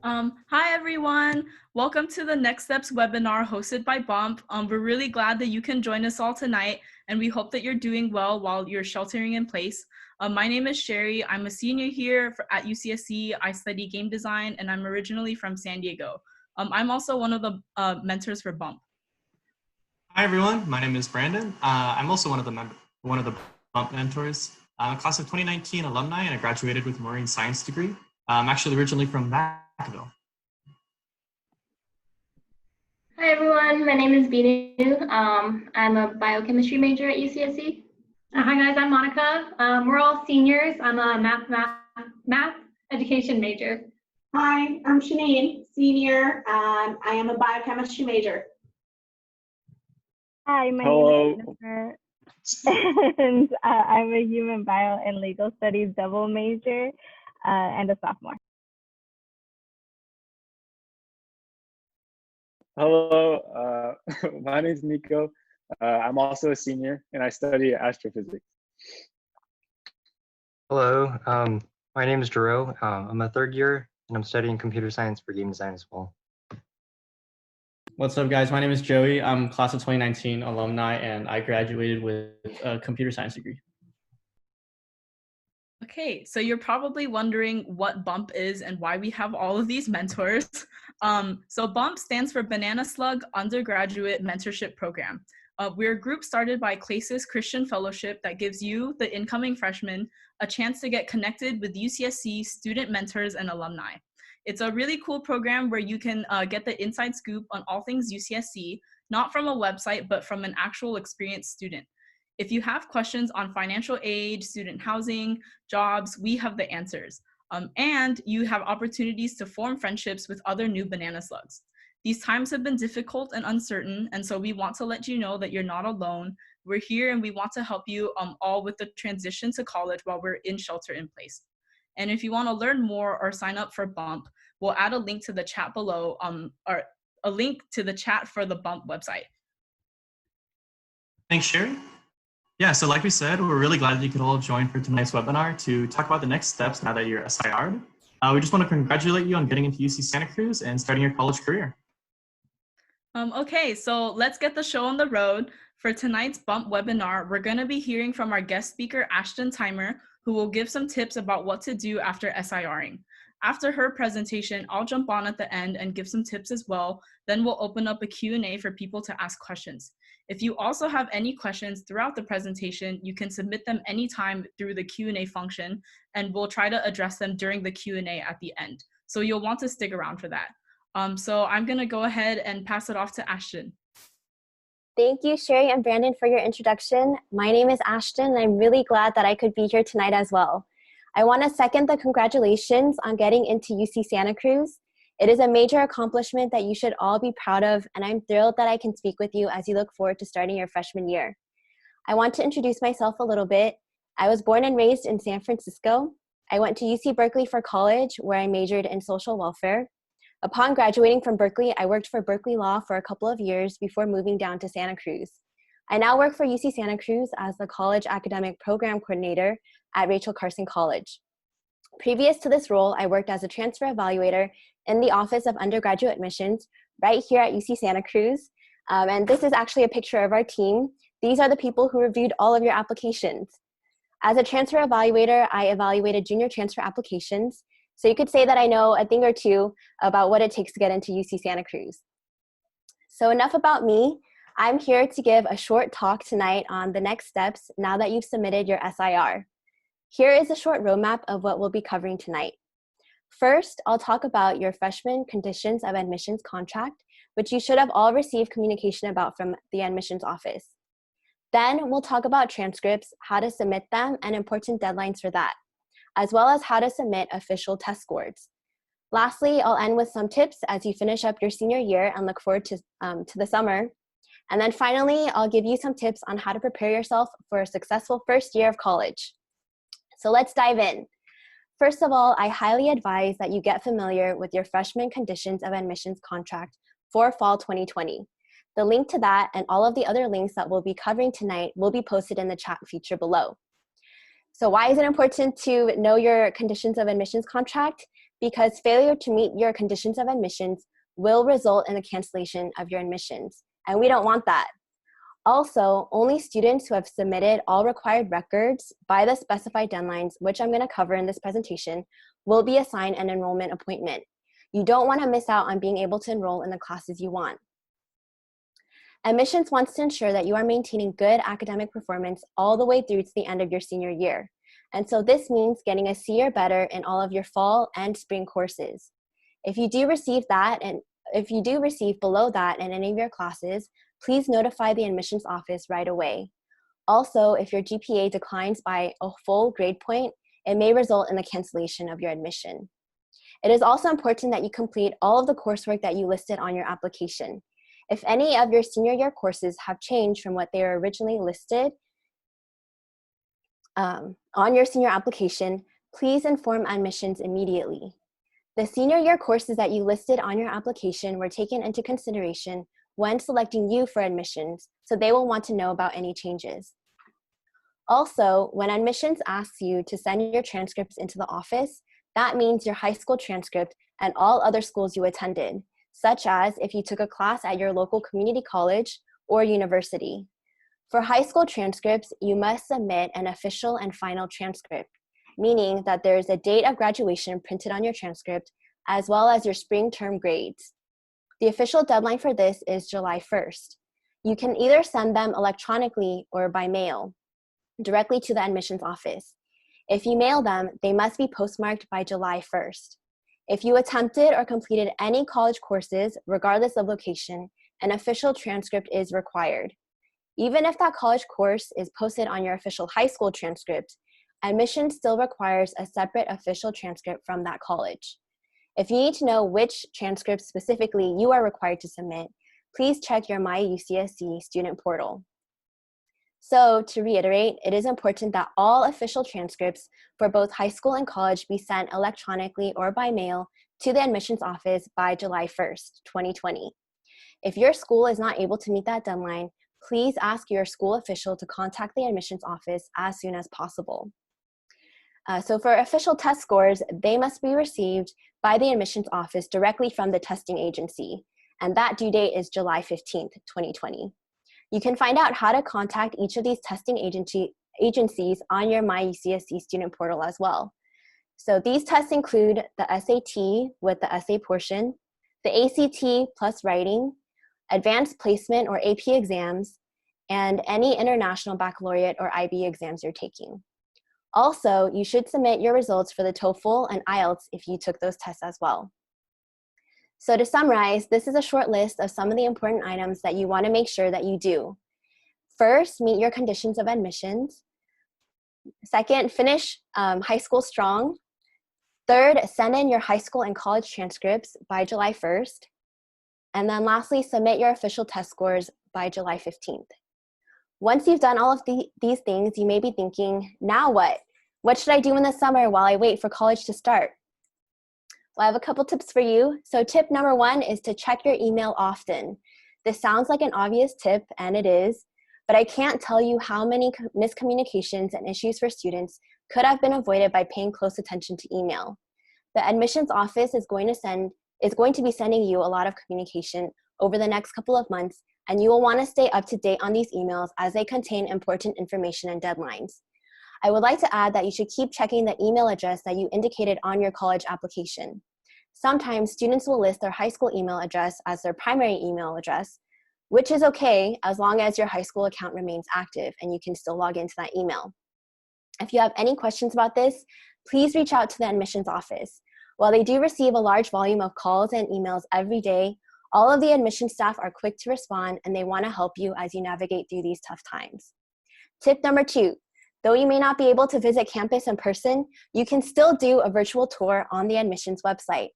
Hi everyone, welcome to the Next Steps webinar hosted by Bump. We're really glad that you can join us all tonight, and we hope that you're doing well while you're sheltering in place. My name is Sherry. I'm a senior here at UCSC. I study game design, and I'm originally from San Diego. I'm also one of the mentors for Bump. Hi everyone, my name is Brandon. I'm also one of the Bump mentors. I'm a class of 2019 alumni, and I graduated with a marine science degree. I'm actually originally from Vacaville. Hi everyone, my name is Binu. I'm a biochemistry major at UCSC. Hi guys, I'm Monica. We're all seniors. I'm a math education major. Hi, I'm Shanine, senior. I am a biochemistry major. Hi, my name is Jennifer, and I'm a human bio and legal studies double major and a sophomore. Hello, my name is Nico. I'm also a senior and I study astrophysics. Hello, my name is Jero. I'm a third year and I'm studying computer science for game design as well. What's up guys, my name is Joey. I'm class of 2019 alumni and I graduated with a computer science degree. Okay, so you're probably wondering what BUMP is and why we have all of these mentors. So BUMP stands for Banana Slug Undergraduate Mentorship Program. We're a group started by Klesis Christian Fellowship that gives you, the incoming freshmen, a chance to get connected with UCSC student mentors and alumni. It's a really cool program where you can get the inside scoop on all things UCSC, not from a website, but from an actual experienced student. If you have questions on financial aid, student housing, jobs, we have the answers. And you have opportunities to form friendships with other new banana slugs. These times have been difficult and uncertain, and so we want to let you know that you're not alone. We're here and we want to help you all with the transition to college while we're in shelter in place. And if you want to learn more or sign up for BUMP, we'll add a link to the chat below, or a link to the chat for the BUMP website. Thanks, Sherry. Yeah, so like we said, we're really glad that you could all join for tonight's webinar to talk about the next steps now that you're SIR'd. We just want to congratulate you on getting into UC Santa Cruz and starting your college career. Okay, so let's get the show on the road. For tonight's BUMP webinar, we're going to be hearing from our guest speaker, Ashton Timer, who will give some tips about what to do after SIRing. After her presentation, I'll jump on at the end and give some tips as well. Then we'll open up a Q&A for people to ask questions. If you also have any questions throughout the presentation, you can submit them anytime through the Q&A function, and we'll try to address them during the Q&A at the end. So you'll want to stick around for that. So I'm going to go ahead and pass it off to Ashton. Thank you, Sherry and Brandon, for your introduction. My name is Ashton, and I'm really glad that I could be here tonight as well. I want to second the congratulations on getting into UC Santa Cruz. It is a major accomplishment that you should all be proud of, and I'm thrilled that I can speak with you as you look forward to starting your freshman year. I want to introduce myself a little bit. I was born and raised in San Francisco. I went to UC Berkeley for college, where I majored in social welfare. Upon graduating from Berkeley, I worked for Berkeley Law for a couple of years before moving down to Santa Cruz. I now work for UC Santa Cruz as the College Academic Program Coordinator at Rachel Carson College. Previous to this role, I worked as a transfer evaluator in the Office of Undergraduate Admissions right here at UC Santa Cruz. And this is actually a picture of our team. These are the people who reviewed all of your applications. As a transfer evaluator, I evaluated junior transfer applications. So you could say that I know a thing or two about what it takes to get into UC Santa Cruz. So enough about me. I'm here to give a short talk tonight on the next steps now that you've submitted your SIR. Here is a short roadmap of what we'll be covering tonight. First, I'll talk about your freshman conditions of admissions contract, which you should have all received communication about from the admissions office. Then we'll talk about transcripts, how to submit them, and important deadlines for that, as well as how to submit official test scores. Lastly, I'll end with some tips as you finish up your senior year and look forward to the summer. And then finally, I'll give you some tips on how to prepare yourself for a successful first year of college. So let's dive in. First of all, I highly advise that you get familiar with your freshman conditions of admissions contract for fall 2020. The link to that and all of the other links that we'll be covering tonight will be posted in the chat feature below. So why is it important to know your conditions of admissions contract? because failure to meet your conditions of admissions will result in the cancellation of your admissions, and we don't want that. Also, only students who have submitted all required records by the specified deadlines, which I'm going to cover in this presentation, will be assigned an enrollment appointment. You don't want to miss out on being able to enroll in the classes you want. Admissions wants to ensure that you are maintaining good academic performance all the way through to the end of your senior year. And so this means getting a C or better in all of your fall and spring courses. If you do receive below that in any of your classes, please notify the admissions office right away. Also, if your GPA declines by a full grade point, it may result in the cancellation of your admission. It is also important that you complete all of the coursework that you listed on your application. If any of your senior year courses have changed from what they were originally listed on your senior application, please inform admissions immediately. The senior year courses that you listed on your application were taken into consideration when selecting you for admissions, so they will want to know about any changes. Also, when admissions asks you to send your transcripts into the office, that means your high school transcript and all other schools you attended, such as if you took a class at your local community college or university. For high school transcripts, you must submit an official and final transcript, meaning that there is a date of graduation printed on your transcript, as well as your spring term grades. The official deadline for this is July 1st. You can either send them electronically or by mail, directly to the admissions office. If you mail them, they must be postmarked by July 1st. If you attempted or completed any college courses, regardless of location, an official transcript is required. Even if that college course is posted on your official high school transcript, admissions still requires a separate official transcript from that college. If you need to know which transcript specifically you are required to submit, please check your My UCSC student portal. So to reiterate, it is important that all official transcripts for both high school and college be sent electronically or by mail to the admissions office by July 1st, 2020. If your school is not able to meet that deadline, please ask your school official to contact the admissions office as soon as possible. So for official test scores, they must be received by the admissions office directly from the testing agency, and that due date is July 15th, 2020. You can find out how to contact each of these testing agencies on your My UCSC student portal as well. So these tests include the SAT with the essay portion, the ACT plus writing, advanced placement or AP exams, and any international baccalaureate or IB exams you're taking. Also, you should submit your results for the TOEFL and IELTS if you took those tests as well. So to summarize, this is a short list of some of the important items that you want to make sure that you do. First, meet your conditions of admissions. Second, finish high school strong. Third, send in your high school and college transcripts by July 1st. And then lastly, submit your official test scores by July 15th. Once you've done all of these things, you may be thinking, now what? What should I do in the summer while I wait for college to start? Well, I have a couple tips for you. So tip number 1 is to check your email often. This sounds like an obvious tip, and it is, but I can't tell you how many miscommunications and issues for students could have been avoided by paying close attention to email. The admissions office is going to be sending you a lot of communication over the next couple of months, and you will want to stay up to date on these emails as they contain important information and deadlines. I would like to add that you should keep checking the email address that you indicated on your college application. Sometimes students will list their high school email address as their primary email address, which is okay as long as your high school account remains active and you can still log into that email. If you have any questions about this, please reach out to the admissions office. While they do receive a large volume of calls and emails every day, all of the admission staff are quick to respond and they want to help you as you navigate through these tough times. Tip number 2, though you may not be able to visit campus in person, you can still do a virtual tour on the admissions website.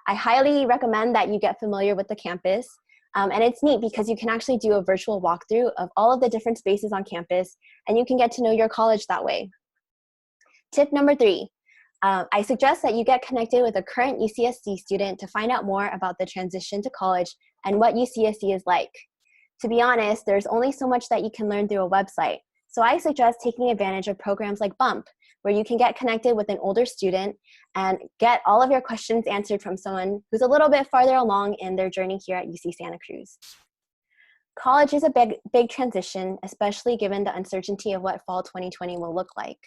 I highly recommend that you get familiar with the campus, and it's neat because you can actually do a virtual walkthrough of all of the different spaces on campus, and you can get to know your college that way. Tip number 3, I suggest that you get connected with a current UCSC student to find out more about the transition to college and what UCSC is like. To be honest, there's only so much that you can learn through a website, So I suggest taking advantage of programs like BUMP, where you can get connected with an older student and get all of your questions answered from someone who's a little bit farther along in their journey here at UC Santa Cruz. College is a big transition, especially given the uncertainty of what fall 2020 will look like.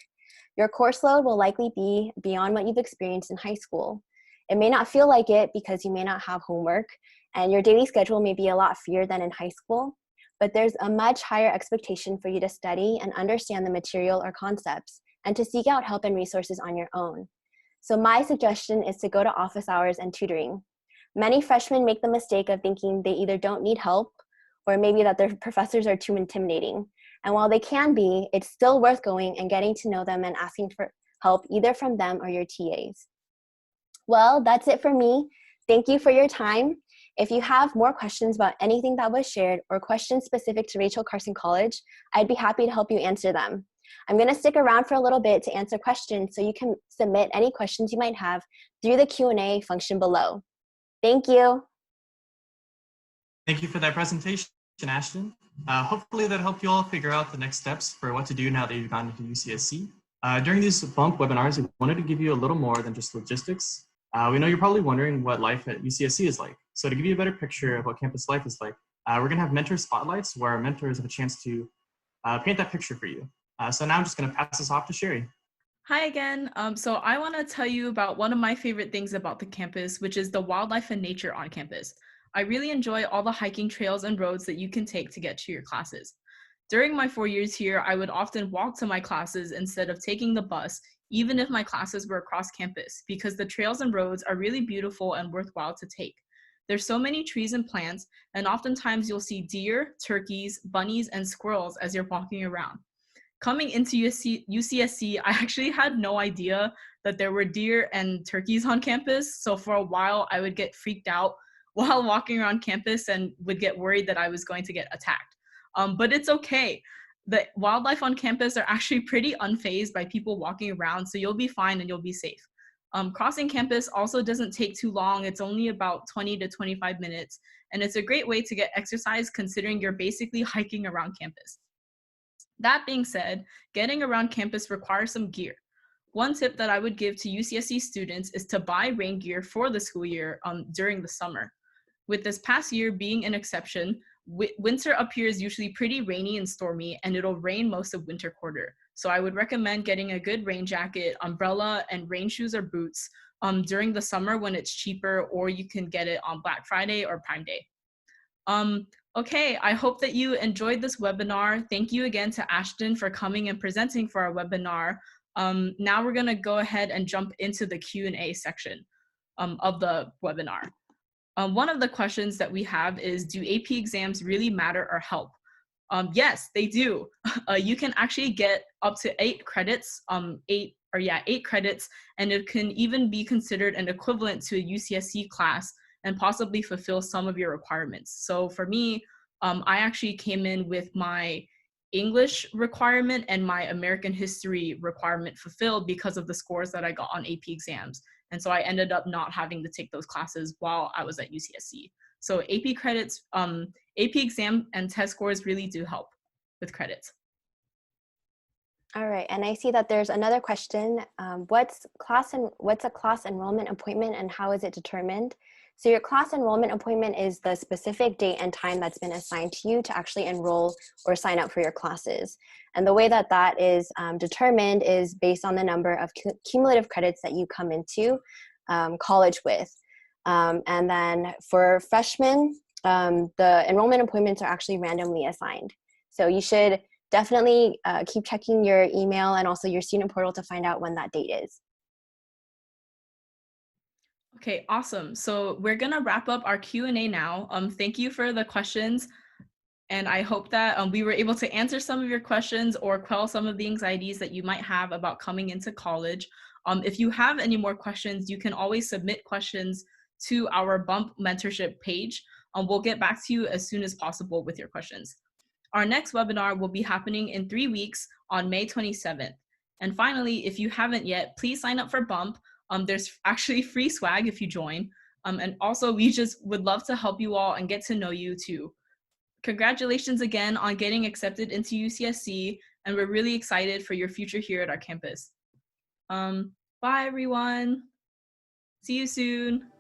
Your course load will likely be beyond what you've experienced in high school. It may not feel like it because you may not have homework, and your daily schedule may be a lot freer than in high school, but there's a much higher expectation for you to study and understand the material or concepts, and to seek out help and resources on your own. So my suggestion is to go to office hours and tutoring. Many freshmen make the mistake of thinking they either don't need help or maybe that their professors are too intimidating. And while they can be, it's still worth going and getting to know them and asking for help either from them or your TAs. Well, that's it for me. Thank you for your time. If you have more questions about anything that was shared or questions specific to Rachel Carson College, I'd be happy to help you answer them. I'm going to stick around for a little bit to answer questions, so you can submit any questions you might have through the Q&A function below. Thank you. Thank you for that presentation, Ashton. Hopefully that helped you all figure out the next steps for what to do now that you've gone into UCSC. During these BUMP webinars, we wanted to give you a little more than just logistics. We know you're probably wondering what life at UCSC is like. So to give you a better picture of what campus life is like, we're going to have mentor spotlights where our mentors have a chance to paint that picture for you. So now I'm just going to pass this off to Sherry. Hi again. So I want to tell you about one of my favorite things about the campus, which is the wildlife and nature on campus. I really enjoy all the hiking trails and roads that you can take to get to your classes. During my 4 years here, I would often walk to my classes instead of taking the bus, even if my classes were across campus, because the trails and roads are really beautiful and worthwhile to take. There's so many trees and plants, and oftentimes you'll see deer, turkeys, bunnies, and squirrels as you're walking around. Coming into UCSC, I actually had no idea that there were deer and turkeys on campus, so for a while I would get freaked out while walking around campus and would get worried that I was going to get attacked. But it's okay. The wildlife on campus are actually pretty unfazed by people walking around, so you'll be fine and you'll be safe. Crossing campus also doesn't take too long. It's only about 20 to 25 minutes, and it's a great way to get exercise considering you're basically hiking around campus. That being said, getting around campus requires some gear. One tip that I would give to UCSC students is to buy rain gear for the school year during the summer. With this past year being an exception, winter up here is usually pretty rainy and stormy, and it'll rain most of winter quarter. So I would recommend getting a good rain jacket, umbrella, and rain shoes or boots during the summer when it's cheaper, or you can get it on Black Friday or Prime Day. Okay, I hope that you enjoyed this webinar. Thank you again to Ashton for coming and presenting for our webinar. Now we're gonna go ahead and jump into the Q&A section of the webinar. One of the questions that we have is, do AP exams really matter or help? Yes, they do. You can actually get up to 8 credits, 8 credits, and it can even be considered an equivalent to a UCSC class and possibly fulfill some of your requirements. So for me, I actually came in with my English requirement and my American history requirement fulfilled because of the scores that I got on AP exams. And so I ended up not having to take those classes while I was at UCSC. So AP credits, AP exam and test scores really do help with credits. All right, and I see that there's another question. What's a class enrollment appointment and how is it determined? So your class enrollment appointment is the specific date and time that's been assigned to you to actually enroll or sign up for your classes. And the way that that is determined is based on the number of cumulative credits that you come into college with. And then for freshmen, the enrollment appointments are actually randomly assigned. So you should definitely keep checking your email and also your student portal to find out when that date is. Okay, awesome. So we're gonna wrap up our Q&A now. Thank you for the questions. And I hope that we were able to answer some of your questions or quell some of the anxieties that you might have about coming into college. If you have any more questions, you can always submit questions to our BUMP mentorship page. We'll get back to you as soon as possible with your questions. Our next webinar will be happening in 3 weeks on May 27th. And finally, if you haven't yet, please sign up for BUMP. There's actually free swag if you join. And also, we just would love to help you all and get to know you too. Congratulations again on getting accepted into UCSC. and we're really excited for your future here at our campus. Bye, everyone. See you soon.